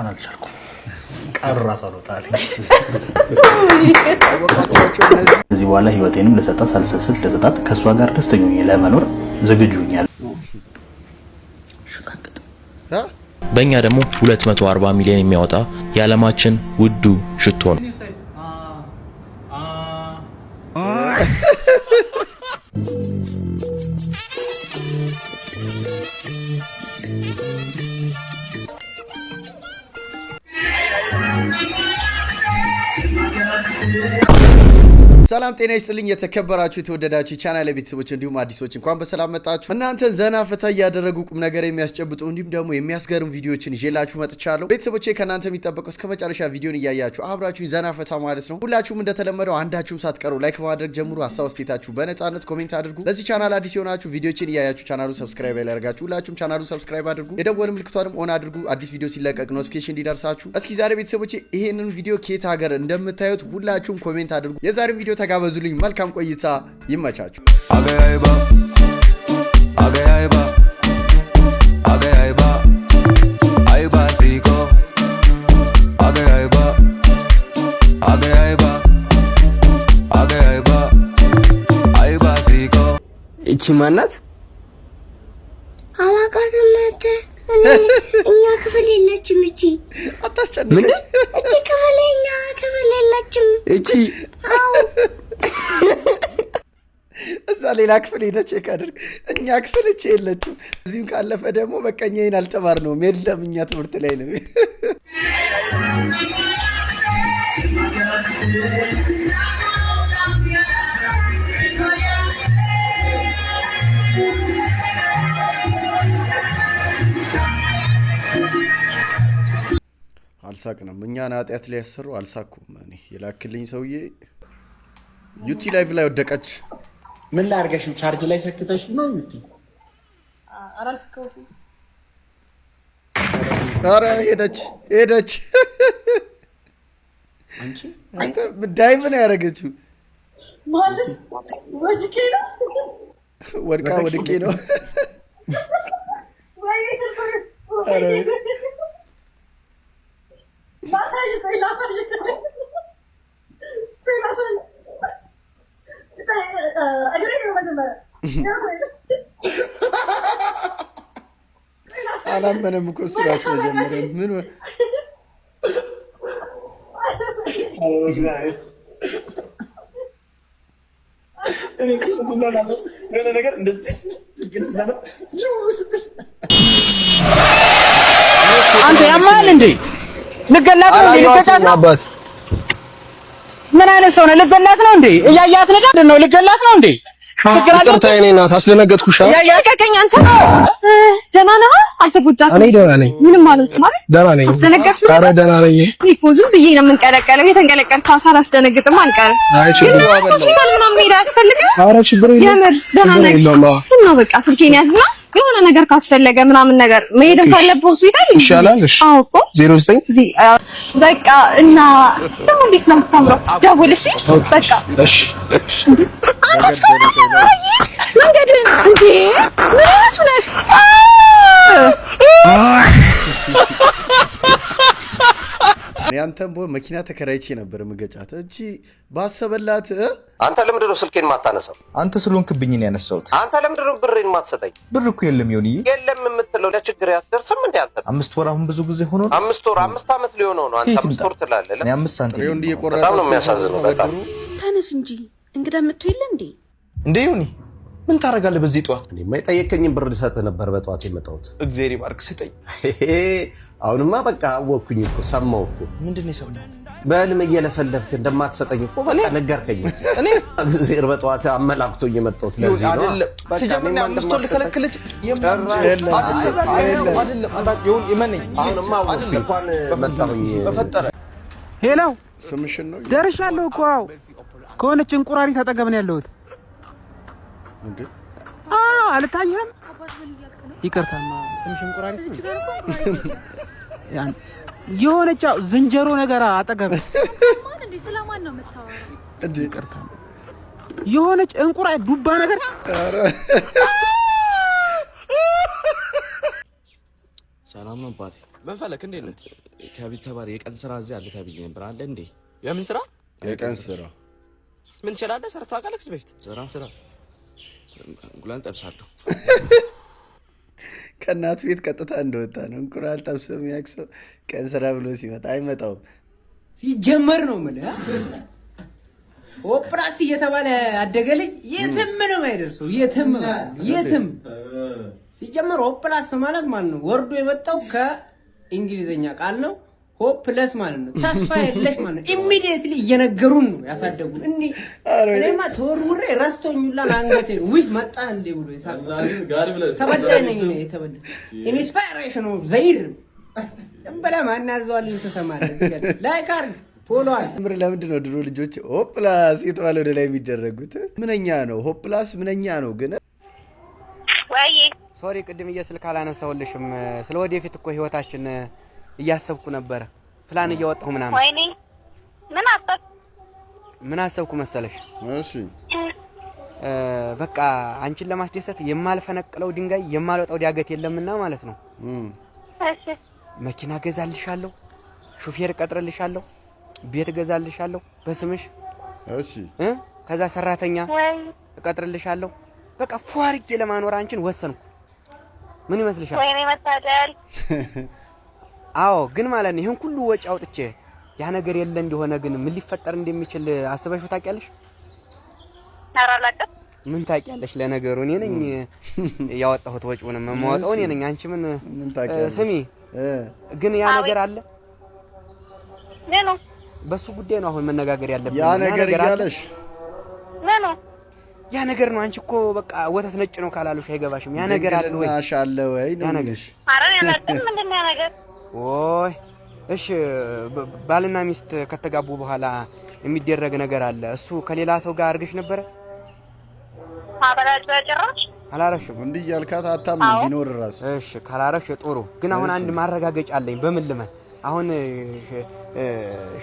እንኳን አልቻልኩም ቀራስ አልወጣልኝ እዚህ በኋላ ህይወቴንም ለሰጣት ሳልሰስት ለሰጣት ከሷ ጋር ደስተኛ ሆኜ ለመኖር ዝግጁ ነኝ በእኛ ደግሞ 240 ሚሊዮን የሚያወጣ የዓለማችን ውዱ ሽቶ ነው ሰላም ጤና ይስጥልኝ የተከበራችሁ የተወደዳችሁ ቻናል ቤተሰቦች እንዲሁም አዲሶች እንኳን በሰላም መጣችሁ እናንተ ዘና ፈታ ያደረጉ ቁም ነገር የሚያስጨብጡ እንዲሁም ደግሞ የሚያስገርም ቪዲዮዎችን ይዤላችሁ መጥቻለሁ ቤተሰቦቼ ከናንተ የሚጠበቀው እስከ መጨረሻ ቪዲዮን እያያችሁ አብራችሁኝ ዘና ፈታ ማለት ነው ሁላችሁም እንደተለመደው አንዳችሁም ሳትቀሩ ላይክ በማድረግ ጀምሩ ሐሳብ አስተያየታችሁ በነጻነት ኮሜንት አድርጉ ለዚህ ቻናል አዲስ የሆናችሁ ቪዲዮዎችን እያያችሁ ቻናሉን ሰብስክራይብ ያደርጋችሁ ሁላችሁም ቻናሉን ሰብስክራይብ አድርጉ የደወል ምልክቷንም ኦን አድርጉ አዲስ ቪዲዮ ሲለቀቅ ኖቲፊኬሽን እንዲደርሳችሁ እስኪ ዛሬ ቤተሰቦቼ ይሄንን ቪዲዮ ከየት ሀገር እንደምታዩት ሁላችሁም ኮሜንት አድርጉ የዛሬው ቪዲዮ ተጋበዙልኝ መልካም ቆይታ ይመቻችሁ እቺ ማናት አላቃተም መተ እኛ ክፍል የለችም እቺ አታስጨንቀኝ እቺ ክፍል እኛ ክፍል የለችም እቺ አው እዛ ሌላ ክፍል ሄደች ካደርግ እኛ ክፍል እቺ የለችም እዚህም ካለፈ ደግሞ በቀኛዬን አልተማርነውም የለም እኛ ትምህርት ላይ ነው አልሳቅንም እኛን አጥያት ላይ ያሰሩ አልሳኩም እኔ የላክልኝ ሰውዬ ዩቲ ላይቭ ላይ ወደቀች ምን ላርገሽ ቻርጅ ላይ ሰክተሽ ነው ዩቲ አራልስከውት አረ ሄደች አንተ ዳይቭ ነው ያረገችው ማለት ወድቄ ነው ወድቄ ነው አረ አላመነም እኮ እሱ ራስ መጀመሪያ ምን ነገር እንደዚህ አንተ ያማል እንዴ ልገላት ነው ልገላት ነው አባት ምን አይነት ሰው ነው ልገላት ነው እንዴ እያያት ነው ልገላት ነው እንዴ ይቅርታ የኔ እናት አስደነገጥኩሽ ያያቀቀኝ አንተ ደህና ነህ አልተጎዳክም እኔ ደህና ነኝ ምንም ማለት ማለት ደህና ነኝ አስደነገጥኩ ኧረ ደህና ነኝ እኮ ዝም ብዬ ነው የምንቀለቀለው የተንቀለቀልኩ አሳር አስደነግጥም አልቀርም አይ ችግር ሆስፒታል ምናምን ሄዳ ያስፈልጋል ኧረ ችግር የለም የምር ደህና ነኝ እና በቃ ስልኬን ያዝና የሆነ ነገር ካስፈለገ ምናምን ነገር መሄድም ካለብህ ሆስፒታል ይሻላል እሺ አዎ እኮ 09 በቃ እና ደግሞ እንዴት ነው የምታምረው ደውል እሺ በቃ እሺ አንተ መንገድ እንዴ ምን አይነቱ ነህ ያንተም ቦ መኪና ተከራይቼ ነበር መገጫት እጂ ባሰበላት አንተ ለምንድን ነው ስልኬን ማታነሳው አንተ ስለሆንክብኝ ነው ያነሳሁት አንተ ለምንድን ነው ብሬን ማትሰጠኝ ብር እኮ የለም ይሁን የለም የምትለው ለችግር ያስደርስም እንዴ አንተ 5 ወር አሁን ብዙ ጊዜ ሆኖ 5 ወር 5 አመት ሊሆነው ነው አንተ 5 ወር ትላለህ እኔ 5 ሳንቲም ነው እንዲቆራረጥ በጣም ነው የሚያሳዝነው በጣም ተነስ እንጂ እንግዳ መጥቶ የለ እንዴ እንዴ ይሁን ምን ታረጋለህ በዚህ ጧት እኔ የማይጠየቀኝ ብር ልሰጥ ነበር በጧት የመጣሁት እግዚአብሔር ይባርክ ስጠኝ አሁንማ በቃ አወኩኝ እኮ ሰማሁ እኮ ምንድነው ሰው በህልም እየለፈለፍክ እንደማትሰጠኝ እኮ በቃ ነገርከኝ እኔ እግዚአብሔር በጧት አመላክቶኝ የመጣሁት ለዚህ ነው ሲጀምር 5 ወር ከለከለች አይደለም ይሁን ይመነኝ አሁንማ አወኩኝ እንኳን መጣሁኝ በፈጠረ ሄሎ ስምሽን ነው ደርሻለሁ እኮ አው ከሆነች እንቁራሪት አጠገብ ነው ያለሁት እንዴ አልታየህም ይቅርታማ ስምሽ እንቁራሪት ያን የሆነች ዝንጀሮ ነገር አጠገብ ማን እንዴ ስለማን ነው የምታወራው እንዴ ይቅርታ የሆነች እንቁራሪት ዱባ ነገር ሰላም ነው አባቴ። ምን ፈለክ? እንዴት ነህ? ከቤት ተባሪ የቀን ስራ እዚህ አለ ተብዬ ነበር። አለ እንዴ? የምን ስራ? የቀን ስራ። ምን ትችላለህ? ሰርተህ ታውቃለህ? ከዚህ በፊት ስራ እንቁላል ጠብሳለሁ። ከእናቱ ቤት ቀጥታ እንደወጣ ነው። እንቁላል ጠብሶ የሚያክሰው ቀን ስራ ብሎ ሲመጣ አይመጣውም። ሲጀመር ነው የምልህ ኦፕራሲ እየተባለ አደገ ልጅ የትም ነው የማይደርሰው። የትም ሲጀመር ኦፕላስ ማለት ነው ወርዶ የመጣው ከእንግሊዘኛ ቃል ነው። ሆፕለስ ማለት ነው ተስፋ የለሽ ማለት ነው። ኢሚዲየትሊ እየነገሩን ነው ያሳደጉን። እኔማ ተወርውሬ ረስቶኝላ አንገቴ ውይ መጣ እንዴ ብሎ ተበዳይ ነኝ ነው የተበዳ ኢንስፓይሬሽን ኦፍ ዘይር እንበላ ማን ያዘዋልን ተሰማለህ። ላይክ አድርግ ፎሎ አድርግ። ለምንድን ነው ድሮ ልጆች ሆፕላስ የተባለ ወደ ላይ የሚደረጉት? ምንኛ ነው ሆፕላስ ምንኛ ነው ግን? ወይ ሶሪ ቅድም እየስልክ አላነሳሁልሽም። ስለ ወደፊት እኮ ህይወታችን እያሰብኩ ነበር። ፕላን እያወጣሁ ምናምን። ወይኔ ምን አሰብኩ መሰለሽ? እሺ በቃ አንቺን ለማስደሰት የማልፈነቅለው ድንጋይ የማልወጣው ዳገት የለምና ማለት ነው። እሺ መኪና ገዛልሻለሁ፣ ሹፌር ቀጥረልሻለሁ፣ ቤት ገዛልሻለሁ በስምሽ። እሺ ከዛ ሰራተኛ እቀጥርልሻለሁ። በቃ ፏርቄ ለማኖር አንቺን ወሰንኩ። ምን ይመስልሻል? ወይኔ መታደል። አዎ ግን ማለት ነው ይሄን ሁሉ ወጪ አውጥቼ ያ ነገር የለ እንደሆነ ግን ምን ሊፈጠር እንደሚችል አስበሽው ታውቂያለሽ? አራላቀ ምን ታውቂያለሽ? ለነገሩ እኔ ነኝ ያወጣሁት ወጪውንም የማወጣው እኔ ነኝ። አንቺ ምን ታውቂያለሽ? ስሚ ግን ያ ነገር አለ ነኑ በሱ ጉዳይ ነው አሁን መነጋገር ያለብን። ያ ነገር ያለሽ ነኑ ያ ነገር ነው። አንቺ እኮ በቃ ወተት ነጭ ነው ካላሉሽ አይገባሽም። ያ ነገር አለ ወይ? አሻለ ወይ ነው ልሽ? አረ ያላቀም ምንድነው ያ ነገር? ኦይ እሺ ባልና ሚስት ከተጋቡ በኋላ የሚደረግ ነገር አለ። እሱ ከሌላ ሰው ጋር አርገሽ ነበር? አበላጭ በጭራሽ አላረሽም። እንዲህ ያልካት አታምን ቢኖር ራሱ። እሺ ካላረሽ ጥሩ። ግን አሁን አንድ ማረጋገጫ አለኝ። በምን ልመን? አሁን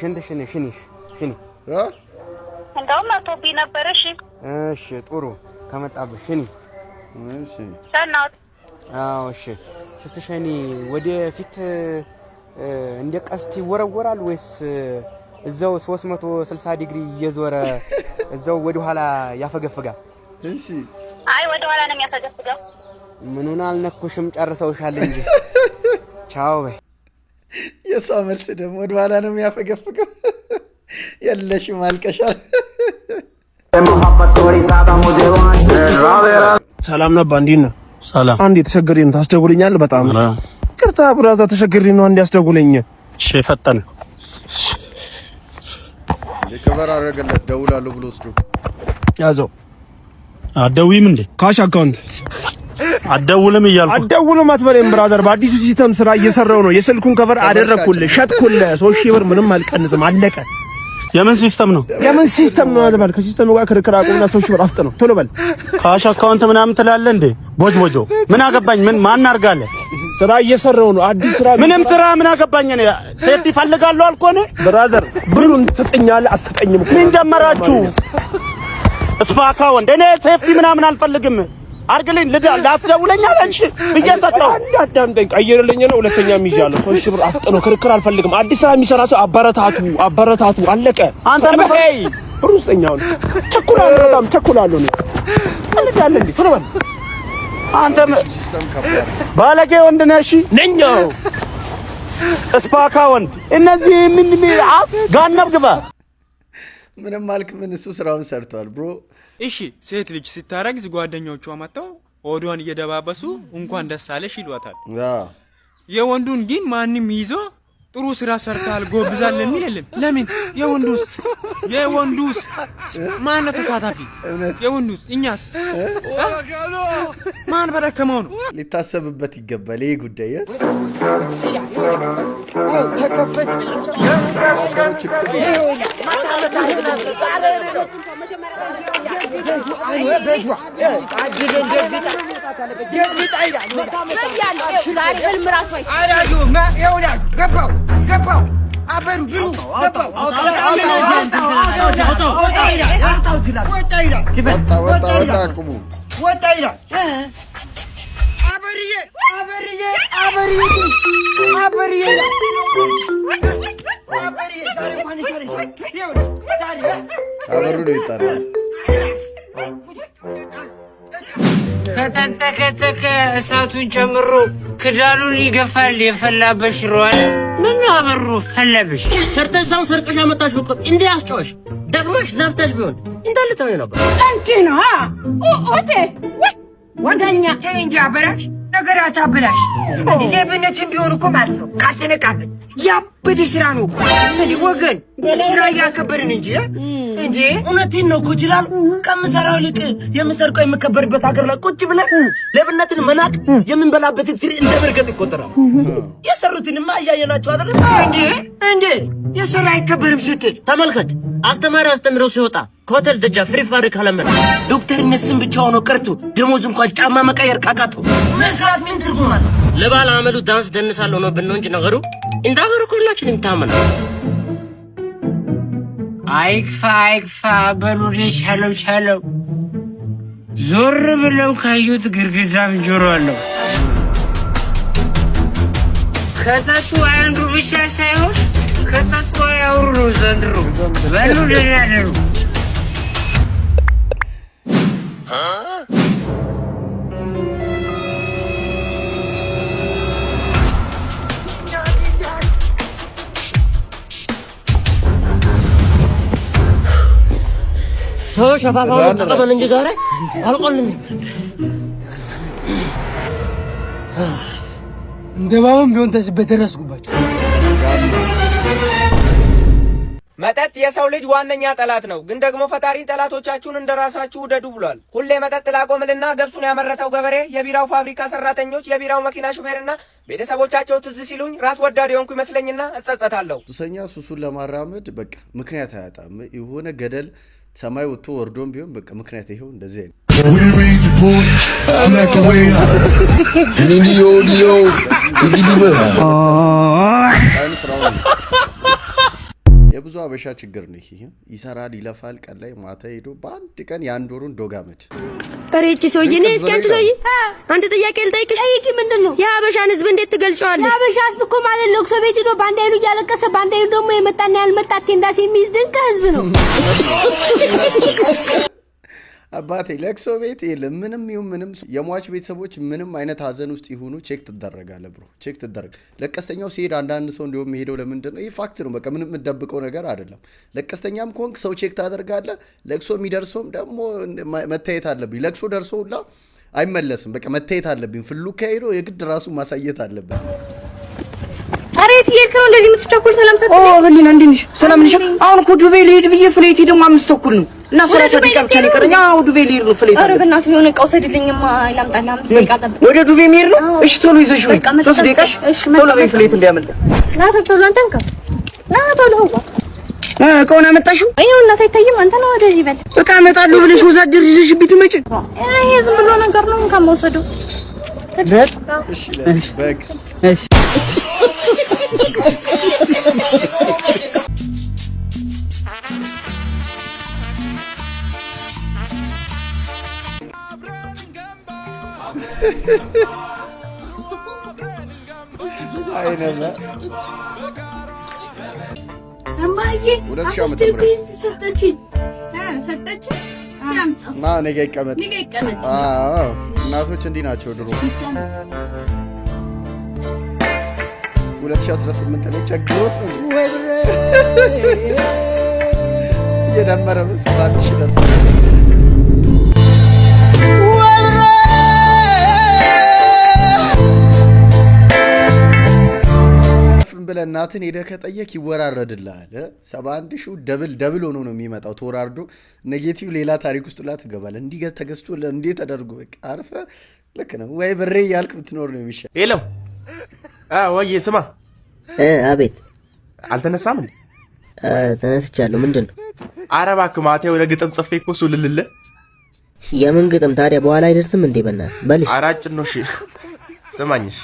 ሽንትሽን ሽኒ እንደውም አቶቢ ነበር። እሺ ጥሩ ከመጣብሽ ሽኒ። እሺ ሰናት። አዎ እሺ ስትሸኒ ወደ ፊት እንደ ቀስት ይወረወራል ወይስ እዛው 360 ዲግሪ እየዞረ እዛው ወደ ኋላ ያፈገፍጋል? እሺ አይ ወደ ኋላ ነው የሚያፈገፍገው። ምኑን አልነኩሽም ጨርሰውሻል እንጂ ቻው በይ። የሷ መልስ ደግሞ ወደ ኋላ ነው የሚያፈገፍገው። የለሽም አልቀሻል። ሰላም ነባ እንዴት ነህ? ሰላም። አንዴ ተቸግሬ ነው ታስደውለኛለህ? በጣም ይቅርታ ብራዛ ተቸግሬ ነው አንዴ አስደውለኝ። እሺ ፈጠን የከበር አረጋለት ደውላለሁ ብሎ ወስዶ ያዘው። አትደውይም እንዴ? ካሽ አካውንት አትደውልም እያልኩ አትደውልም አትበለኝ ብራዘር። በአዲሱ ሲስተም ስራ እየሰራው ነው። የስልኩን ከቨር አደረኩልህ፣ ሸጥኩልህ። 3000 ብር ምንም አልቀንስም፣ አለቀ። የምን ሲስተም ነው? የምን ሲስተም ነው አዘባል? ከሲስተሙ ጋር ክርክር አቁምና 3000 ብር አፍጥ ነው። ቶሎ በል። ካሽ አካውንት ምናምን ትላለህ እንዴ? ቦጆ ምን አገባኝ? ምን ማን አርጋለ? ስራ እየሰራው ነው። አዲስ ስራ ምንም ስራ ምን አገባኝ? እኔ ሴፍቲ ፈልጋለሁ አልኮነ ብራዘር። ብሩን ትጠኛለህ አትሰጠኝም? ምን ጀመራችሁ? እስፋካ ወንድ እኔ ሴፍቲ ምናምን አልፈልግም። አርግልኝ ላስደውለኛል አንቺ ብየሰጠው አዳምጠኝ። ቀይርልኝ ነው ሁለተኛም ይዣለሁ። 3000 ብር አፍጥኖ ክርክር አልፈልግም። አዲስ ስራ የሚሰራ ሰው አበረታቱ አለቀ። አንተ በይ ብሩ ስጠኛው። ቸኩላለሁ፣ በጣም ቸኩላለሁ ነው። አንተ እንዴ ቶሎ በል አንተ ሲስተም ከበር ባለጌ ወንድ ነሽ ነኛው እስፓካ ወንድ እነዚህ ምን ጋነብ ግባ ምንም ማልክ ምን እሱ ስራውን ሰርቷል ብሮ። እሺ ሴት ልጅ ስታረግዝ ጓደኞቿ መጣው ኦዶን እየደባበሱ እንኳን ደስ አለሽ ይሏታል። የወንዱን ግን ማንንም ይዞ ጥሩ ስራ ሰርታል ጎብዛል ለሚል የለም። ለምን የወንዱስ ማን ተሳታፊ? የወንዱስ እኛስ ማን በረከመው ነው? ሊታሰብበት ይገባል ይሄ ጉዳይ። ተከፈት ወጣ አበሩ ነው ይጣላል። ከተተከተከ እሳቱን ጨምሮ ክዳኑን ይገፋል የፈላበት ሽሮዋል። ምን አበሩ ፈለብሽ? ሰርተሽ ሳይሆን ሰርቀሽ አመጣሽው እኮ እንዴ አስጮሽ ደግመሽ ለፍተሽ ቢሆን እንዳልተው ነበር። አንቺ ነው ኦቴ ወጋኛ እንጂ አበራሽ ነገር አታበላሽ። ሌብነትን ቢሆን እኮ ማለት ነው ካልተነቃበት ያበደ ስራ ነው እኮ እንዴ ወገን ስራ ያከበርን እንጂ እንዴ እውነቴን ነው እኮ ይችላል። ከምሰራው ልቅ የምሰርቀው የምከበርበት ሀገር ላይ ቁጭ ብለን ሌብነትን መናቅ የምንበላበትን ትሪ እንደበርገጥ ይቆጠራል። የሰሩትንማ እያየናቸው አይደል እንዴ የሰራ አይከበርም ስትል ተመልከት። አስተማሪ አስተምረው ሲወጣ ከሆቴል ደጃፍ ፍሪ ፋብሪካ ለምን ዶክተር መስም ብቻ ሆኖ ቀርቶ ደሞዝ እንኳን ጫማ መቀየር ካቃተው መስራት ምን ትርጉም አለው? ለባለ አመሉ ዳንስ ደንሳለሁ ነው ብነው እንጂ ነገሩ እንዳበሩ ሁላችንም ታመና አይክፋ በሉሪ ሻለው ዞር ብለው ካዩት ግርግዳም ጆሮ አለው። ከጠጡ አንዱ ብቻ ሳይሆን ከጠጡ ያውሩ ነው ዘንድሮ በሉ ደናደሩ ሰው ሸፋፋውን ተቀበል እንጂ ዛሬ አልቆልም። እንደባውም ቢሆን በደረስኩባቸው። መጠጥ የሰው ልጅ ዋነኛ ጠላት ነው። ግን ደግሞ ፈጣሪ ጠላቶቻችሁን እንደራሳችሁ ውደዱ ብሏል። ሁሌ መጠጥ ላቆምልና ገብሱን ያመረተው ገበሬ፣ የቢራው ፋብሪካ ሰራተኞች፣ የቢራው መኪና ሹፌርና ቤተሰቦቻቸው ትዝ ሲሉኝ ራስ ወዳድ የሆንኩ ይመስለኝና እጸጸታለሁ። ሱሰኛ ሱሱን ለማራመድ በቃ ምክንያት አያጣም። የሆነ ገደል ሰማይ ወጥቶ ወርዶም ቢሆን በቃ ምክንያት ይሄው እንደዚህ አይነት የብዙ አበሻ ችግር ነው። ይሄ ይሰራል፣ ይለፋል፣ ቀን ላይ ማታ ሄዶ በአንድ ቀን የአንድ ወሩን ዶጋመድ። እሬቺ ሰውዬ ነኝ። እስኪ አንቺ ሰውዬ አንድ ጥያቄ ልጠይቅሽ። ጠይቂ። ምንድን ነው? የአበሻን ህዝብ እንዴት ትገልጫዋለሽ? የአበሻ ህዝብ እኮ ማለት ለቅሶ ቤት ሄዶ በአንድ አይኑ እያለቀሰ በአንድ አይኑ ደግሞ የመጣና ያልመጣ ቴንዳስ የሚይዝ ድንቅ ህዝብ ነው። አባቴ ለቅሶ ቤት የለም ምንም ይሁን ምንም የሟች ቤተሰቦች ምንም አይነት ሀዘን ውስጥ ይሁኑ ቼክ ትደረጋለህ ብሮ ቼክ ትደረግ። ለቀስተኛው ሲሄድ አንዳንድ ሰው እንደውም ሄደው ለምንድን ነው ይህ ፋክት ነው በቃ ምንም የምትደብቀው ነገር አይደለም። ለቀስተኛም ከሆንክ ሰው ቼክ ታደርጋለህ። ለቅሶ የሚደርሰውም ደግሞ መታየት አለብኝ። ለቅሶ ደርሶ ሁላ አይመለስም በቃ መታየት አለብኝ። ፍሉ ከሄዶ የግድ ራሱ ማሳየት አለብኝ። አሬት ይርከው እንደዚህ የምትቸኩል ሰላም ሰጥ በሊና እንዴንሽ ሰላም ነሽ? አሁን እኮ ዱቤ ልሄድ ብዬ ፍሌት ደግሞ 5 ተኩል ነው እና 30 ደቂቃ ብቻ ነው የቀረኝ። አዎ ዱቤ ልሄድ ነው ፍሌት። ኧረ በእናትህ የሆነ እቃ ውሰድልኝማ ላምጣልህ። 5 ደቂቃ ጠብቅ። ወደ ዱቤ መሄድ ነው? እሺ ቶሎ ይዘሽ ወይ 3 ደቂቃሽ ቶሎ በይ ፍሌት እንዲያመልጥ። ና ቶሎ አንተም ከፍ ና ቶሎ እቃውን አመጣሽው? ይኸው እናት አይታይም። አንተ ነው ወደዚህ በል እቃ አመጣለሁ ብለሽ ወዛደር ይዘሽ ብትመጪ ይሄ ዝም ብሎ ነገር ነው ከመውሰዱ። እሺ በግ እሺ አይነዛ እማዬ 2000 ዓመተ ምህረት ሰጠችኝ። ና ነገ ይቀመጥ። አዎ እናቶች እንዲህ ናቸው ድሮ። 2018 ላይ ቸግሮት ነው እየደመረ ነው 7000 ደርሷል። ብለህ እናትን ሄደህ ከጠየቅ ይወራረድልሃል። 71,000 ደብል ሆኖ ነው የሚመጣው ተወራርዶ። ኔጌቲቭ ሌላ ታሪክ ውስጥ ላ ትገባለህ። እንዲህ ተገዝቶ እንዴት ተደርጎ በቃ አርፈህ ልክ ነው ወይ ብሬ እያልክ ብትኖር ነው የሚሻል። የለም ወይ ስማ። አቤት። አልተነሳም እንዴ? ተነስቻለሁ። ምንድን ነው? ኧረ እባክህ ማታ የሆነ ግጥም ጽፌ እኮ እሱ ልልልህ። የምን ግጥም ታዲያ? በኋላ አይደርስም እንዴ? በእናትህ በልሽ። ኧረ አጭር ነው። እሺ ስማኝሽ።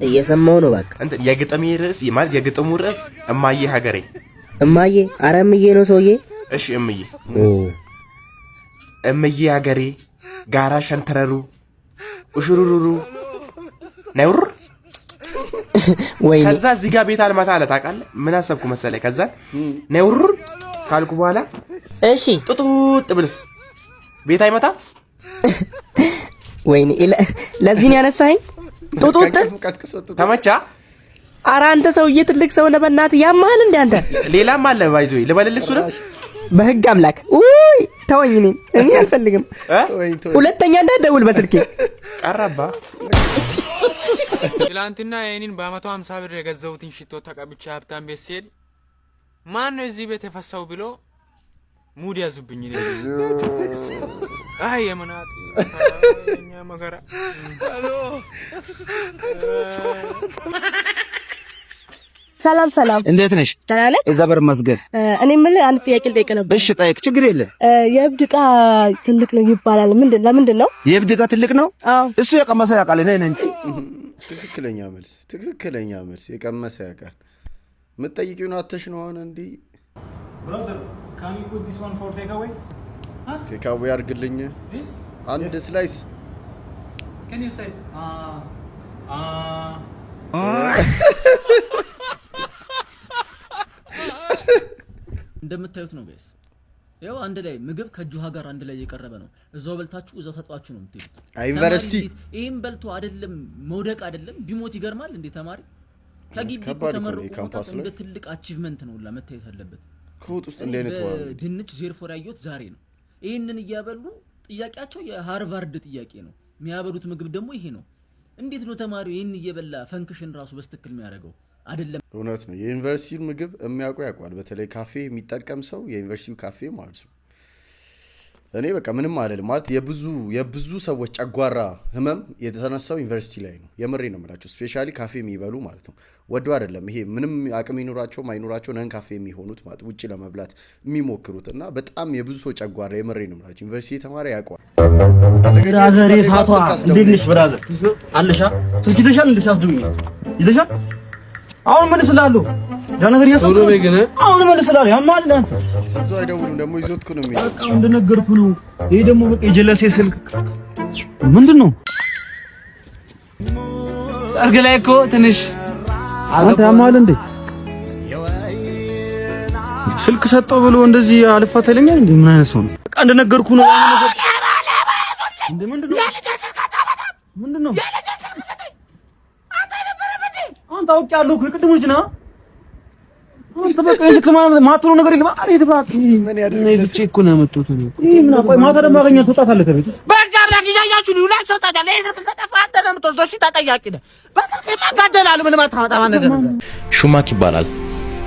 እየሰማሁ ነው። እባክህ እንትን የግጥሜ ርዕስ ማለት የግጥሙ ርዕስ እማዬ ሀገሬ። እማዬ? ኧረ እምዬ ነው ሰውዬ። እሺ እምዬ። እምዬ ሀገሬ ጋራ ሸንተረሩ ኡሹሩሩሩ ነውር ወይ ከዛ እዚህ ጋር ቤት አልማታ አለ ታውቃለህ? ምን አሰብኩ መሰለኝ? ከዛ ነይ ውርር ካልኩ በኋላ እሺ ጡጡጥ ብልስ ቤት አይመታ? ወይኔ ለዚህ ነው ያነሳኝ። ጡጡጥ ተመቻ? ኧረ አንተ ሰውዬ ትልቅ ሰው ነህ በእናትህ ያማል እንደ አንተ። ሌላም አለ ባይዞይ ልበልልህ እሱ ነው። በህግ አምላክ ውይ ተወኝ። እኔ አልፈልግም። ሁለተኛ እንዳትደውል በስልኬ ቀረባ። ትላንትና የኔን በ150 ብር የገዛሁትን ሽቶ ተቀብቼ ሀብታም ቤት ስሄድ ማን ነው እዚህ ቤት የፈሳው ብሎ ሙድ ያዙብኝ ነው። አይ የመናት እኛ መከራ ሰላም እንዴት ነሽ? ደህና ነህ? እግዚአብሔር ይመስገን። እኔ የምልህ አንድ ጥያቄ ልጠይቅህ ነበር። እሺ ጠይቅ፣ ችግር የለም። የእብድ ዕቃ ትልቅ ነው ይባላል። ለምንድን ነው የእብድ ዕቃ ትልቅ ነው? እሱ የቀመሰ ያውቃል። እኔ ነኝ። ትክክለኛ መልስ የቀመሰ ያውቃል። የምትጠይቂውን አተሽ ነው አሁን እንዲህ ብራዘር ካን ዩ ፑት ዲስ ዋን ፎር ቴክ አዌይ ቴክ አዌይ አድርግልኝ አንድ ስላይስ ካን ዩ ሴይ እንደምታዩት ነው ጋይስ። ያው አንድ ላይ ምግብ ከጁሃ ጋር አንድ ላይ እየቀረበ ነው። እዛው በልታችሁ እዛው ተጣጣችሁ ነው የምትሄዱት። ዩኒቨርሲቲ ይሄን በልቶ አይደለም መውደቅ አይደለም ቢሞት ይገርማል እንዴ ተማሪ ከግቢ ተመርቆ እንደ ትልቅ አቺቭመንት ነው ለመታየት አለበት። ኮት ውስጥ እንደ አይነት ዋው ድንች ዜርፎር ያየሁት ዛሬ ነው። ይሄንን እያበሉ ጥያቄያቸው የሃርቫርድ ጥያቄ ነው። የሚያበሉት ምግብ ደግሞ ይሄ ነው። እንዴት ነው ተማሪው ይሄን እየበላ ፈንክሽን ራሱ በስትክክል የሚያደርገው? አይደለም እውነት ነው። የዩኒቨርሲቲው ምግብ የሚያውቀው ያውቃል። በተለይ ካፌ የሚጠቀም ሰው የዩኒቨርሲቲው ካፌ ማለት ነው። እኔ በቃ ምንም አይደለም ማለት የብዙ ሰዎች ጨጓራ ህመም የተነሳው ዩኒቨርሲቲ ላይ ነው። የምሬ ነው የምላቸው። ስፔሻሊ ካፌ የሚበሉ ማለት ነው። ወዶ አይደለም ይሄ ምንም አቅም ይኖራቸው ማይኖራቸው ነን ካፌ የሚሆኑት ማለት ውጪ ለመብላት የሚሞክሩት እና በጣም የብዙ ሰው ጨጓራ የምሬ ነው የምላቸው። ዩኒቨርሲቲ ተማሪ ያውቀዋል። ብራዘር ሳቷ እንዴት ብራዘር አለሻ ስልክ ይዘሻል? እንዴ ሲያስደውኝ ይዘሻል? አሁን ምን ስላለው ዳነገር ያሰው ነው ግን አሁን ምን ስላለው ያማል አንተ እዛው አይደውልም ደግሞ ይዞት ነው የሚለው በቃ እንደነገርኩ ነው። ይሄ ደግሞ በቃ የጀለሴ ስልክ ምንድነው? ሰርግ ላይ እኮ ትንሽ አንተ ያማል እንዴ ስልክ ሰጠው ብሎ እንደዚህ አልፋተለኛ እንዴ? ምን አይነት ሰው ነው? በቃ እንደነገርኩ ነው። እንዴ ምንድነው? አንተ አውቄያለሁ እኮ የቅድሙ ልጅ ነህ። አንተ በቃ እዚህ ከማን ማጥሩ ነገር የለም። አሬት ባክ ምን ያደርግ እኮ ነው ያመጡት። ይሄ ምን አቆይ ማታ ደግሞ አገኘህ ትወጣታለህ ከቤት በእግዚአብሔር ይያያችሁ ሉላ ሰጣታለህ። ይሄ ስልክ ከጠፋ አንተ ነው የምትወስደው። እሺ ተጠያቂ ነህ። በስልክ ማጋደላሉ ምን ማታመጣ ነገር ሹማክ ይባላል።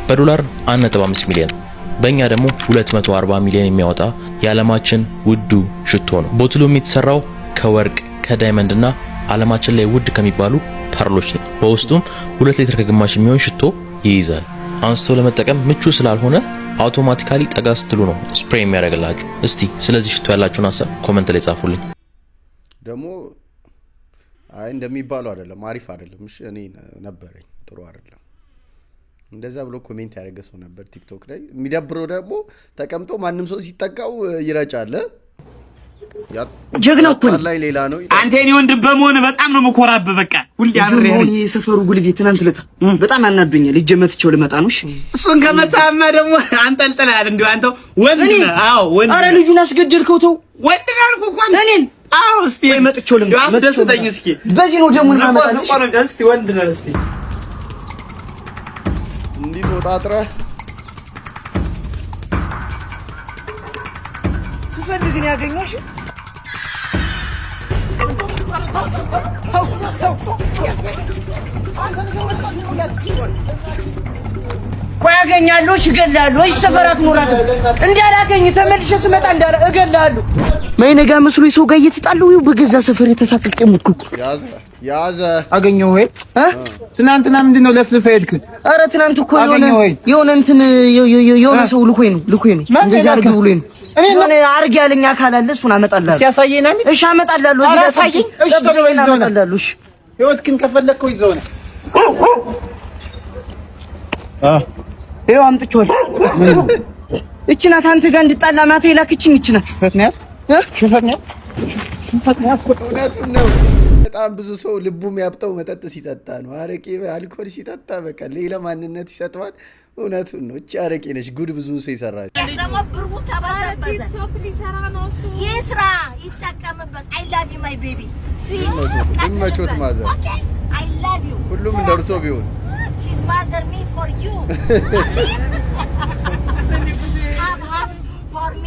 በዶላር 1.5 ሚሊዮን በእኛ ደግሞ 240 ሚሊዮን የሚያወጣ የዓለማችን ውዱ ሽቶ ነው። ቦትሉ የተሰራው ከወርቅ ከዳይመንድና ዓለማችን ላይ ውድ ከሚባሉ ፐርሎች ነው። በውስጡም 2 ሊትር ከግማሽ የሚሆን ሽቶ ይይዛል። አንስቶ ለመጠቀም ምቹ ስላልሆነ አውቶማቲካሊ ጠጋ ስትሉ ነው ስፕሬይ የሚያደርግላችሁ። እስቲ ስለዚህ ሽቶ ያላችሁን ሐሳብ ኮሜንት ላይ ጻፉልኝ። ደግሞ አይ እንደሚባለው አይደለም፣ አሪፍ አይደለም። እሺ እኔ ነበረኝ ጥሩ አይደለም እንደዛ ብሎ ኮሜንት ያደረገ ሰው ነበር ቲክቶክ ላይ። የሚደብረው ደግሞ ተቀምጦ ማንም ሰው ሲጠቃው ይረጫል። ጀግና እኮ ላይ ሌላ ነው። አንተ የኔ ወንድም በመሆን በጣም ነው መኮራብህ። በቃ ሁሌ አብሬ ነኝ። የሰፈሩ ጉልቤ ትናንት ለታ በጣም ያናዱኛል። እጄ መትቼው ልመጣ ነው። እሺ እሱን ከመታማ ደግሞ አንጠልጥላል። እንደው አንተ ወንድ ነህ። አዎ ወንድ። አረ ልጁን አስገደልከው። ተው ወንድ ነህ አልኩህ እኮ እኔን። አዎ እስቲ መጥቼው ልመጣ አስደስተኝ እስኪ። በዚህ ነው ደግሞ እናመጣለን። እስቲ ወንድ ነህ እስቲ እንዴት ወጣጥረህ ስፈልግ ነው ያገኘሁሽ። ቆይ አገኛለሁ፣ እገላለሁ። እሺ ሰፈራት ኖራት እንዳላገኝ ተመልሼ ስመጣ እገላለሁ። ማይነጋ መስሎ ሰው ጋር እየተጣለው በገዛ ሰፈር የተሳቀቀ ሙትኩ። ያዘ አገኘው ወይ ትናንትና ምንድነው ለፍልፈህ ሄድክ? አረ ትናንት እኮ የሆነ እንትን የሆነ ሰው ልኮኝ ነው እንደዚህ አድርግ ብሎኝ ነው። የሆነ አርግ ያለኝ አካል አለ፣ እሱን አመጣላለሁ። ሲያሳየናል። እሺ አመጣላለሁ። እዚህ ጋር ሳይኝ እሺ አመጣላለሁ። እሺ ህይወትክን ከፈለግከው ይዘው ነው። ይኸው አምጥቼዋለሁ። እቺ ናት አንተ ጋር እንድጣላ ማታ የላክችኝ እቺ ናት። ፈትነስ እውነቱን ነው። በጣም ብዙ ሰው ልቡም ያብጠው መጠጥ ሲጠጣ ነው። አረቄ አልኮል ሲጠጣ በቃ ሌላ ማንነት ይሰጠዋል። እውነቱን ነው። እቺ አረቄ ነች ጉድ ብዙ ሰው ይሰራል። ደግሞ ብሩ ተባዛበት ቲክቶክ ሊሰራ ነው እሱ ይስራ ይጠቀምበት። አይ ላቭ ዩ ማይ ቤቢ መቾት ማዘር አይ ላቭ ዩ ሁሉም እንደርሶ ቢሆን ሺዝ ማዘር ሚ ፎር ዩ ሃቭ ፎር ሚ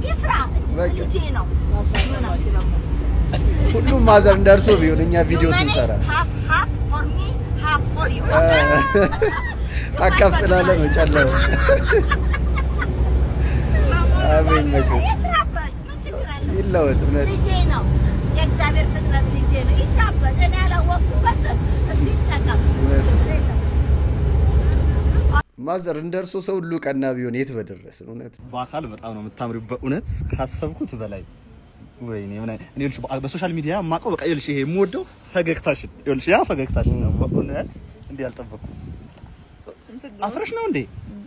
ይስራ ልጄ ነው። ሁሉም ማዘር እንደርሶ ቢሆን እኛ ቪዲዮ ስንሰራ ፎር ሚ ሃቭ ፎር ዩ ታካፍላለህ ነው ጨለው። አሜን መቾት ይለወጥ። እውነት ልጄ ነው የእግዚአብሔር ፍጥረት ልጄ ነው። ይስራበት። እኔ ያላወቅኩበት እሱ ይጠቀም። ማዘር እንደርሶ ሰው ሁሉ ቀና ቢሆን የት በደረስን። እውነት በአካል በጣም ነው የምታምሪው በእውነት ካሰብኩት በላይ። ወይኔ እኔ ልጅ በሶሻል ሚዲያ ማቀው በቃ ይልሽ ይሄ የምወደው ፈገግታሽን ይልሽ ያ ፈገግታሽን ነው በእውነት እንዴ ያልጠበቅኩ። አፍረሽ ነው እንዴ?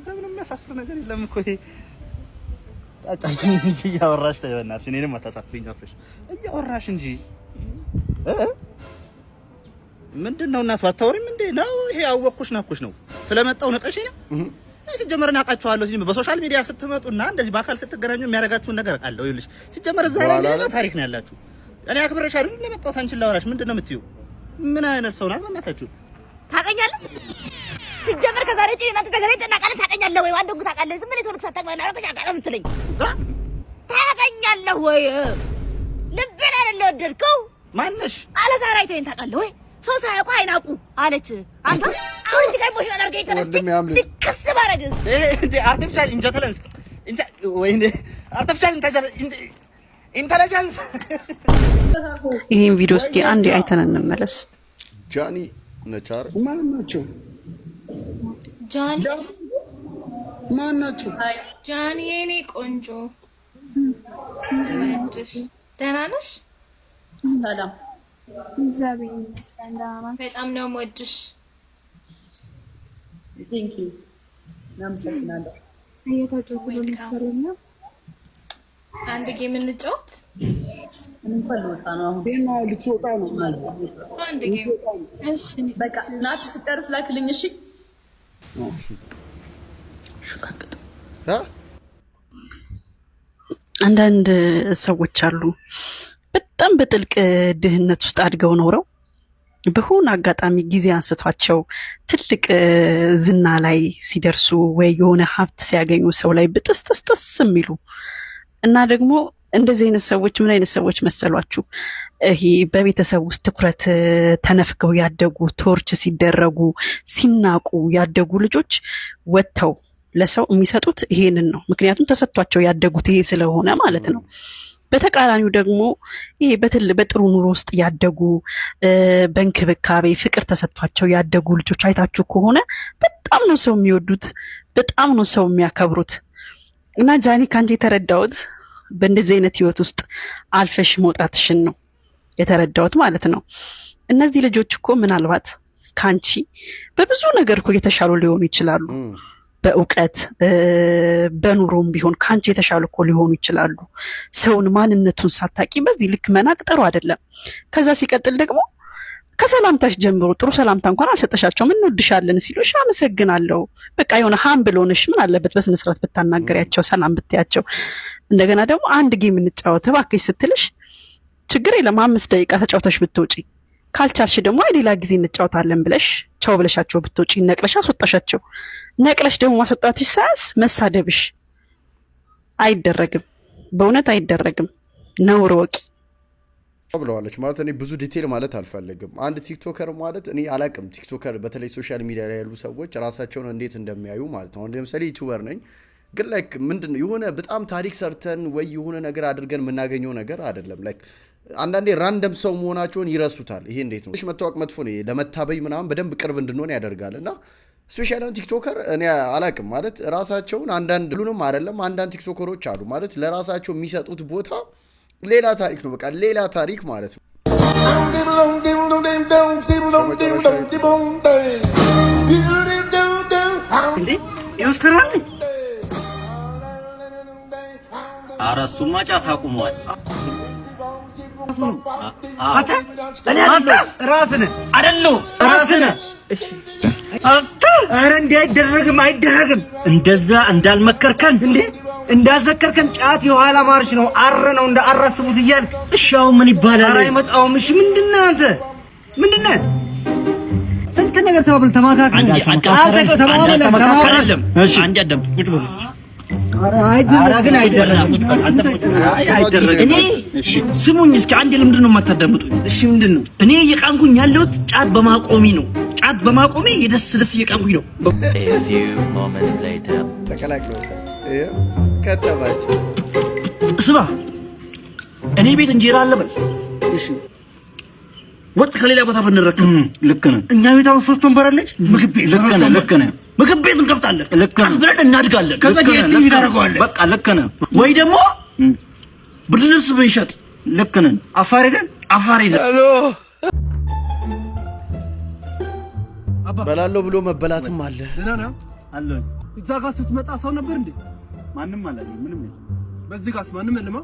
ለምን የሚያሳፍር ነገር የለም እኮ ይሄ ጫጫችን እንጂ እያወራሽ ተይበናት። እኔንም አታሳፍሪኝ። አፍረሽ እያወራሽ እንጂ ምንድነው እናቱ አታወሪም እንዴ? ነው ይሄ አወቅኩሽ ናኩሽ ነው ስለመጣው ነቀሽ ነው ሲጀመር እናቃችኋለሁ። እዚህ በሶሻል ሚዲያ ስትመጡና እንደዚህ በአካል ስትገናኙ የሚያረጋችሁን ነገር አውቃለሁ። ይልሽ ሲጀመር እዛ ላይ ሌላ ታሪክ ነው ያላችሁ። እኔ አክብረሽ አይደል ለመጣው አንቺን ላወራሽ ምንድነው የምትዩ? ምን አይነት ሰው ናት በእናታችሁ? ታቀኛለህ ሲጀመር ከዛሬ ጭ እናንተ ተገናኝ ተናቃለ ታቀኛለህ ወይ አንደው ታቃለህ? ዝም ብለህ ተወልክ ሳታቀኝ ነው አረጋሽ አቃለ ምትለኝ ታቀኛለህ ወይ? ልብን አይደል ወደድከው? ማነሽ አለ ዛሬ አይተኝ ታቃለህ ወይ? ሰው ሳያውቁ አይናቁ አለች። አንተ አሁን እዚህ ጋር ኢሞሽናል አድርገኝ ተነስቼ ልክስ ባረግስ እንዴ አርቲፊሻል ኢንተለጀንስ ወይኔ አርቲፊሻል ኢንተለጀንስ። ይሄን ቪዲዮ እስኪ አንዴ አይተን እንመለስ። ጃኒ ነቻር ማን ናቸው? ጃኒ ማን ናቸው? ጃኒ የኔ ቆንጆ ደህና ነሽ? ሰላም እግዚአብሔር ይመስገን ደህና ነኝ። በጣም ነው የምወድሽ። ቴንክ ዩ እናመሰግናለሁ። እየተጫወቱ ነው። አንድ ጌም እንጫወት። እንኳን ልወጣ ነው አሁን ዴማ ልትወጣ ነው። አንድ ጌም እሺ በቃ ናት ስጨርስ ላክልኝ። እሺ አንዳንድ ሰዎች አሉ በጣም በጥልቅ ድህነት ውስጥ አድገው ኖረው በሆነ አጋጣሚ ጊዜ አንስቷቸው ትልቅ ዝና ላይ ሲደርሱ ወይ የሆነ ሀብት ሲያገኙ ሰው ላይ ብጥስጥስጥስ የሚሉ እና ደግሞ እንደዚህ አይነት ሰዎች ምን አይነት ሰዎች መሰሏችሁ? ይሄ በቤተሰብ ውስጥ ትኩረት ተነፍገው ያደጉ ቶርች ሲደረጉ ሲናቁ ያደጉ ልጆች ወጥተው ለሰው የሚሰጡት ይሄንን ነው። ምክንያቱም ተሰጥቷቸው ያደጉት ይሄ ስለሆነ ማለት ነው። በተቃራኒው ደግሞ ይሄ በጥሩ ኑሮ ውስጥ ያደጉ በእንክብካቤ ፍቅር ተሰጥቷቸው ያደጉ ልጆች አይታችሁ ከሆነ በጣም ነው ሰው የሚወዱት፣ በጣም ነው ሰው የሚያከብሩት። እና ጃኒ ካንቺ የተረዳሁት በእንደዚህ አይነት ህይወት ውስጥ አልፈሽ መውጣትሽን ነው የተረዳሁት ማለት ነው። እነዚህ ልጆች እኮ ምናልባት ካንቺ በብዙ ነገር እኮ የተሻሉ ሊሆኑ ይችላሉ። በእውቀት በኑሮም ቢሆን ካንቺ የተሻሉ እኮ ሊሆኑ ይችላሉ። ሰውን ማንነቱን ሳታቂ በዚህ ልክ መናቅ ጥሩ አይደለም። ከዛ ሲቀጥል ደግሞ ከሰላምታሽ ጀምሮ ጥሩ ሰላምታ እንኳን አልሰጠሻቸውም። እንወድሻለን ሲሉሽ አመሰግናለሁ በቃ የሆነ ሃምብል ሆነሽ ምን አለበት በስነ ስርዓት ብታናገሪያቸው፣ ሰላም ብትያቸው። እንደገና ደግሞ አንድ ጌም እንጫወት እባክሽ ስትልሽ ችግር የለም 5 ደቂቃ ተጫውተሽ ብትወጪ፣ ካልቻልሽ ደግሞ ሌላ ጊዜ እንጫወታለን ብለሽ ቻው ብለሻቸው ብትወጪ ነቅለሽ አስወጣሻቸው። ነቅለሽ ደግሞ ማስወጣትሽ ሳያንስ መሳደብሽ አይደረግም፣ በእውነት አይደረግም። ነውር ወቂ ብለዋለች ማለት እኔ ብዙ ዲቴል ማለት አልፈልግም። አንድ ቲክቶከር ማለት እኔ አላቅም። ቲክቶከር በተለይ ሶሻል ሚዲያ ላይ ያሉ ሰዎች ራሳቸውን እንዴት እንደሚያዩ ማለት ነው። ለምሳሌ ዩቲዩበር ነኝ ግን ላይክ ምንድነው የሆነ በጣም ታሪክ ሰርተን ወይ የሆነ ነገር አድርገን የምናገኘው ነገር አይደለም። ላይክ አንዳንዴ ራንደም ሰው መሆናቸውን ይረሱታል። ይሄ እንዴት ነው መታወቅ መጥፎ ነው። ለመታበይ ምናምን በደንብ ቅርብ እንድንሆን ያደርጋል። እና ስፔሻሊ ቲክቶከር እኔ አላቅም ማለት ራሳቸውን አንዳንድ ሁሉንም አይደለም አንዳንድ ቲክቶከሮች አሉ ማለት ለራሳቸው የሚሰጡት ቦታ ሌላ ታሪክ ነው። በቃ ሌላ ታሪክ ማለት ነው። እንዴ ይወስከራል። ኧረ እሱማ ጫት አቁሟል። አንተ አንተ ራስህ አይደለም ራስህ እሺ ኧረ እንዴ አይደረግም እንደዛ እንዳልመከርከን እንዴ እንዳልዘከርከን ጫት የኋላ ማርሽ ነው አረ ነው እንደ አራስቡት እያልክ እሺ አሁን ምን ይባላል ኧረ አይመጣውም እሺ ምንድነው አንተ ምንድነው ስንት ነገር ተባብል ተማካከል ተማካከል እሺ አንዴ አደም ቁጭ በሉ ኧረ ግን አይደረግም እኔ ስሙኝ እስኪ አንዴ ለምንድን ነው የማታዳምጡኝ እሺ ምንድነው እኔ እየቃንኩኝ ያለሁት ጫት በማቆሚ ነው ጫት በማቆሚ የደስ እየቃንኩኝ ነው ተከላክሎታል ከተባች ስማ እኔ ቤት እንጀራ አለ በል እሺ ወጥ ከሌላ ቦታ ብንረከብ ልክ ነህ እኛ ቤት አሁን 3 ወንበር አለች ምግብ ቤት ልክ ነህ ምግብ ቤት እንከፍታለን ቀስ ብለን እናድጋለን ከዛ ዲኤስቲቪ ታደርገዋለህ በቃ ልክ ነህ ወይ ደግሞ ብርድ ልብስ ብንሸጥ ልክ ነህ አፋር ሄደን ሄሎ በላለው ብሎ መበላትም አለ ደህና አለ እዛ ጋር ስትመጣ ሰው ነበር እንዴ ማንንም አላየም ምንም የለም በዚህ ጋርስ ማንም የለም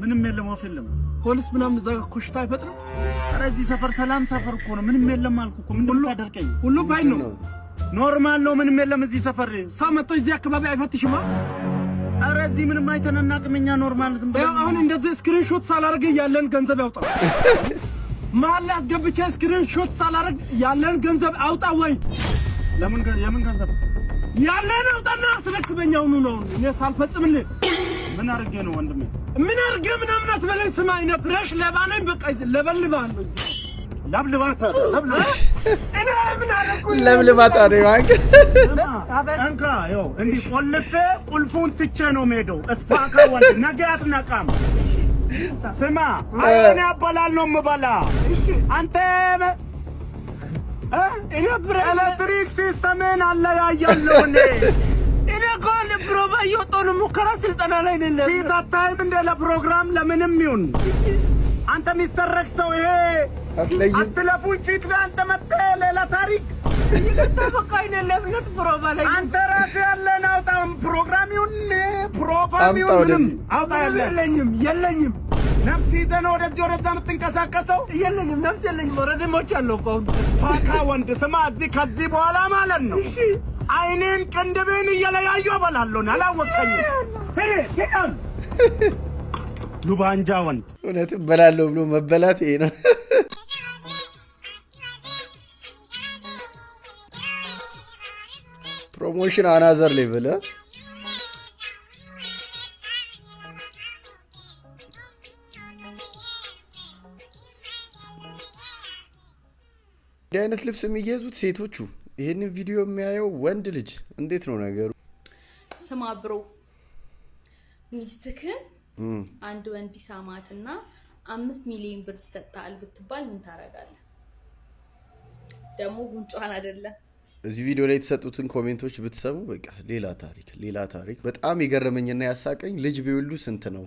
ምንም የለም ወፍ የለም ፖሊስ ምናምን እዛ ጋር ኮሽታ አይፈጥርም ኧረ እዚህ ሰፈር ሰላም ሰፈር እኮ ነው ምንም የለም አልኩ እኮ ምን ታደርቀኝ ሁሉ ፋይን ነው ኖርማል ነው ምንም የለም እዚህ ሰፈር ሰው መጥቶ እዚህ አካባቢ አይፈትሽማ ኧረ እዚህ ምንም አይተናናቅም እኛ ኖርማል ዝም ብለን አሁን እንደዚህ ስክሪንሾት ሳላደርግ ያለን ገንዘብ ያውጣ መሀል ላይ አስገብቼ ስክሪንሾት ሳላደርግ ያለን ገንዘብ አውጣ ወይ የምን ገንዘብ ያለን አውጣና አስረክበኛው ነው እኔ ሳልፈጽምልህ ምን አርገ ነው ወንድሜ ምን አርገ ምናምን አትበለኝ ስማኝ ነው ፍሬሽ ለባነኝ በቃ ለበልባለሁ ለብልባታ እኔ ምን አረኩ ለብልባታ ነው ባንክ አንካ ያው እንዴ ቆልፌ ቁልፉን ትቼ ነው ሜዶ እስፓካ ወንድ ነገያት ናቃም ስማ እኔ አባላል ነው የምበላ አንተ እኔ ኤሌክትሪክ ሲስተምን አለያያለሁ እኔ ኮል ፕሮባዮ ጦኑ ሙከራ ስልጠና ላይ ነኝ ፊት አታይም እንደ ለፕሮግራም ለምንም ይሁን አንተ የሚሰረክ ሰው ይሄ አትለፉኝ ፊት ላይ አንተ መጥተህ ሌላ ታሪክ በቃ እኔ ለብለት ፕሮባ ላይ አንተ ራስህ ያለን አውጣም ፕሮግራም ይሁን ፕሮግራም ይሁን አውጣ የለኝም ነፍስ ይዘህ ነው ወደዛ የምትንቀሳቀሰው የለኝም ነፍስ የለኝም ወረደ ሞቻለሁ እኮ ፓካ ወንድ ስማ እዚህ ከዚህ በኋላ ማለት ነው አይኔን ቅንድብን እየለያዩ እበላለሁ አላወቀኝም ሄዳም ሉባንጃ ወንድ እውነትም በላለሁ ብሎ መበላት ይሄ ነው ፕሮሞሽን አናዘር ሌቭል እንዲህ አይነት ልብስ የሚገዙት ሴቶቹ ይሄንን ቪዲዮ የሚያየው ወንድ ልጅ እንዴት ነው ነገሩ ስማ ብሮ ሚስትክን አንድ ወንድ ይሳማትና 5 ሚሊዮን ብር ይሰጣል ብትባል ምን ታረጋለህ ደግሞ ጉንጯን አይደለም እዚህ ቪዲዮ ላይ የተሰጡትን ኮሜንቶች ብትሰሙ በቃ ሌላ ታሪክ በጣም ይገረመኝና ያሳቀኝ ልጅ ቢወሉ ስንት ነው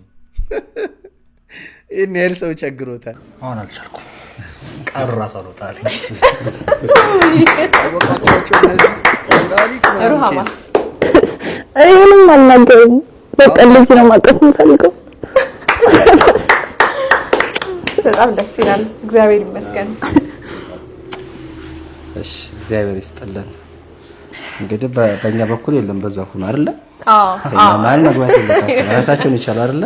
እኔ ያልሰው ቸግሮታል አሁን አልቻልኩም ቀራ ሰሎታል ወጣቶቹ እነዚህ ዳሊት ነው ኬስ አይሆንም አልናገርም በቃ ልጅ ነው ማቀፍ የምፈልገው በጣም ደስ ይላል እግዚአብሔር ይመስገን እሺ እግዚአብሔር ይስጥልን እንግዲህ በእኛ በኩል የለም በዛ ሁሉ አይደለ ማን መግባት የለባቸው ራሳቸውን ይቻላል አይደለ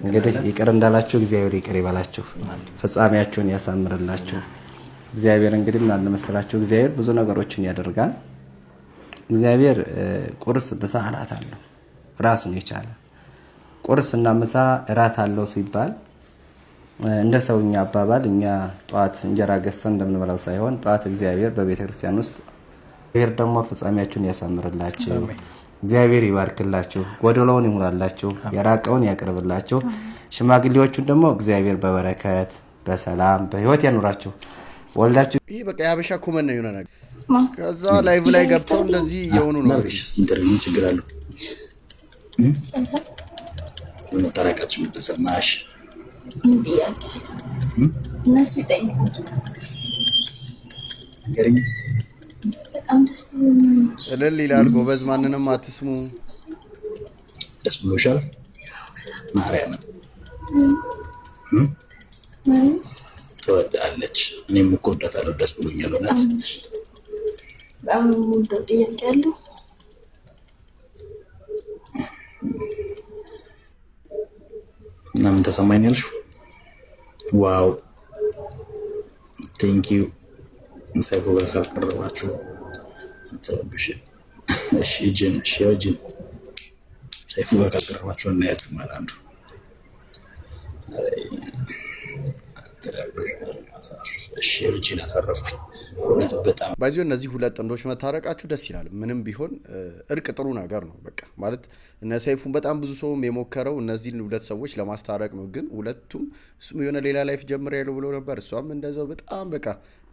እንግዲህ ይቅር እንዳላችሁ እግዚአብሔር ይቅር ይበላችሁ ፍጻሜያችሁን ያሳምርላችሁ እግዚአብሔር እንግዲህ ምን አለ መሰላችሁ እግዚአብሔር ብዙ ነገሮችን ያደርጋል እግዚአብሔር ቁርስ ምሳ እራት አለው ራሱን የቻለ ቁርስና ምሳ እራት አለው ሲባል እንደ ሰውኛ አባባል እኛ ጧት እንጀራ ገዝተን እንደምንበላው ሳይሆን ጧት እግዚአብሔር በቤተ ክርስቲያን ውስጥ እግዚአብሔር ደግሞ ፍጻሜያችሁን ያሳምርላችሁ እግዚአብሔር ይባርክላችሁ ጎደሎውን ይሙላላችሁ የራቀውን ያቀርብላችሁ ሽማግሌዎቹን ደግሞ እግዚአብሔር በበረከት በሰላም በህይወት ያኑራችሁ ወልዳችሁ ይሄ በቃ ያበሻ ኮመን ነው ይሆናል ከዛ ላይቭ ላይ ገብተው እንደዚህ የሆኑ ነው ኢንተርቪው ችግር አለው ምን ተራቃችሁ ተሰማሽ እነሱ ይጠይቁት ገሪኝ እልል ይላል ጎበዝ ማንንም አትስሙ ደስ ብሎሻል ማርያም ትወዳለች። እኔም እኮ እወዳታለሁ። ደስ ብሎኛል። እውነት በጣም የምወደው ጥያቄ አለው። እና ምን ተሰማኝ ያልሽው? ዋው ቴንክ ዩ ሰይፉ ጋር ካቀረባችሁ ተረብሽ። እሺ ጅን ሰይፉ ጋር ካቀረባችሁ እናያት ማለት አንዱ ባይዞ እነዚህ ሁለት ጥንዶች መታረቃችሁ ደስ ይላል። ምንም ቢሆን እርቅ ጥሩ ነገር ነው። በቃ ማለት እነ ሰይፉን በጣም ብዙ ሰውም የሞከረው እነዚህን ሁለት ሰዎች ለማስታረቅ ነው። ግን ሁለቱም እሱም የሆነ ሌላ ላይፍ ጀምሬያለሁ ብሎ ነበር፣ እሷም እንደዛው በጣም በቃ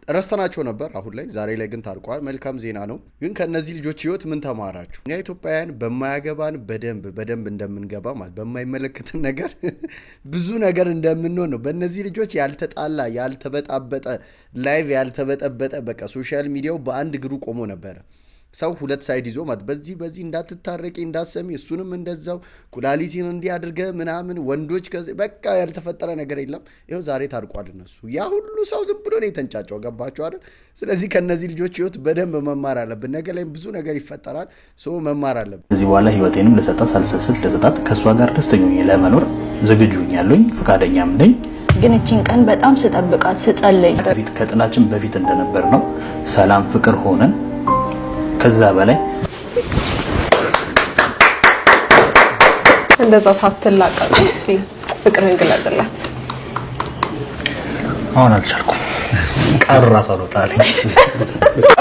ረስተናቸው ነበር። አሁን ላይ ዛሬ ላይ ግን ታርቋል። መልካም ዜና ነው። ግን ከነዚህ ልጆች ህይወት ምን ተማራችሁ? እኛ ኢትዮጵያውያን በማያገባን በደንብ እንደምንገባ ማለት በማይመለከትን ነገር ብዙ ነገር እንደምንሆን ነው። በእነዚህ ልጆች ያልተጣላ ያልተበጣበጠ ላይቭ ያልተበጠበጠ በቃ ሶሻል ሚዲያው በአንድ እግሩ ቆሞ ነበረ። ሰው ሁለት ሳይድ ይዞ ማለት በዚህ እንዳትታረቂ እንዳሰሚ እሱንም እንደዛው ኩላሊቲን እንዲህ አድርገ ምናምን ወንዶች ከዚህ በቃ ያልተፈጠረ ነገር የለም። ይኸው ዛሬ ታርቋል። እነሱ ያ ሁሉ ሰው ዝም ብሎ ነው የተንጫጫው። ገባችሁ አይደል? ስለዚህ ከነዚህ ልጆች ህይወት በደንብ መማር አለብን። ነገ ላይም ብዙ ነገር ይፈጠራል። ሰው መማር አለብን። ከዚህ በኋላ ህይወቴንም ለሰጣት ሳልሰስት ለሰጣት ከእሷ ጋር ደስተኛ ለመኖር ዝግጁ ያለኝ ፈቃደኛም ነኝ። ግን እቺን ቀን በጣም ስጠብቃት ስጸልይ በፊት ከጥላችን በፊት እንደነበር ነው ሰላም ፍቅር ሆነን ከዛ በላይ እንደዛው ሳትላቀቅ እስቲ ፍቅርን ግለጽላት። አሁን አልቻልኩም። ቀራሳ ወጣለ።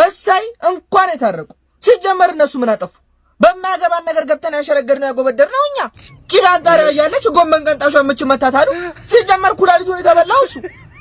እሰይ እንኳን የታረቁ። ሲጀመር እነሱ ምን አጠፉ? በማያገባን ነገር ገብተን ያሸረገድነው ያጎበደርነው እኛ። ቂባን ጋር ያያለች ጎመን ቀንጣሿ ምች መታታሉ። ሲጀመር ኩላሊቱን የተበላው እሱ።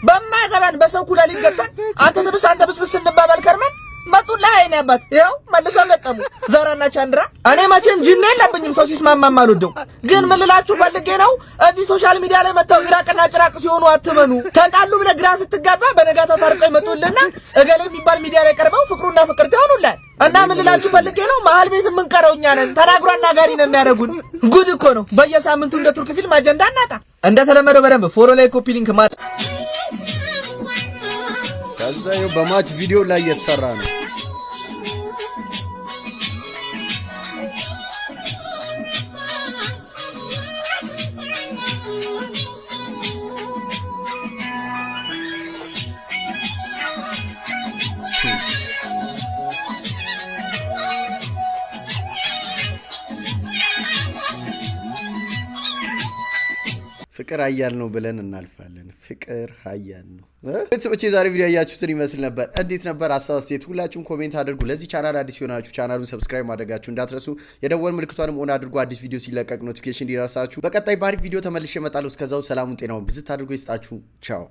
በማያገባን በሰው ኩላሊት ገብተን አንተ ትብስ እንባባል ከርመን መጡላ አይኔ አባት ይኸው መልሰው ገጠሙ። ዛራና ቻንድራ እኔ መቼም ጅን የለብኝም ሰው ሲስማማም አልወደው። ግን ምን ልላችሁ ፈልጌ ነው እዚህ ሶሻል ሚዲያ ላይ መጣው ኢራቅና ጭራቅ ሲሆኑ አትመኑ። ተጣሉ ብለህ ግራ ስትጋባ በነጋታው ታርቀው ይመጡልና እገሌ የሚባል ሚዲያ ላይ ቀርበው ፍቅሩና ፍቅር ይሆኑላል። እና ምን ልላችሁ ፈልጌ ነው መሀል ቤት የምንቀረው እኛ ነን። ተናግሮ አናጋሪ ነው የሚያደርጉን። ጉድ እኮ ነው። በየሳምንቱ እንደ ቱርክ ፊልም አጀንዳ እናጣ። እንደተለመደው በደንብ ፎሎ ላይ ኮፒ ሊንክ ማጣ። ከዛ በማች ቪዲዮ ላይ እየተሰራ ነው። ፍቅር ኃያል ነው ብለን እናልፋለን። ፍቅር ኃያል ነው። ቤተሰቦቼ የዛሬ ቪዲዮ ያያችሁትን ይመስል ነበር። እንዴት ነበር? ሀሳብ አስተያየት ሁላችሁም ኮሜንት አድርጉ። ለዚህ ቻናል አዲስ ሆናችሁ ቻናሉን ሰብስክራይብ ማድረጋችሁ እንዳትረሱ። የደወል ምልክቷንም ኦን አድርጉ፣ አዲስ ቪዲዮ ሲለቀቅ ኖቲፊኬሽን እንዲደርሳችሁ። በቀጣይ ባሪፍ ቪዲዮ ተመልሼ እመጣለሁ። እስከዛው ሰላሙን ጤናውን ብዝት አድርጎ ይስጣችሁ። ቻው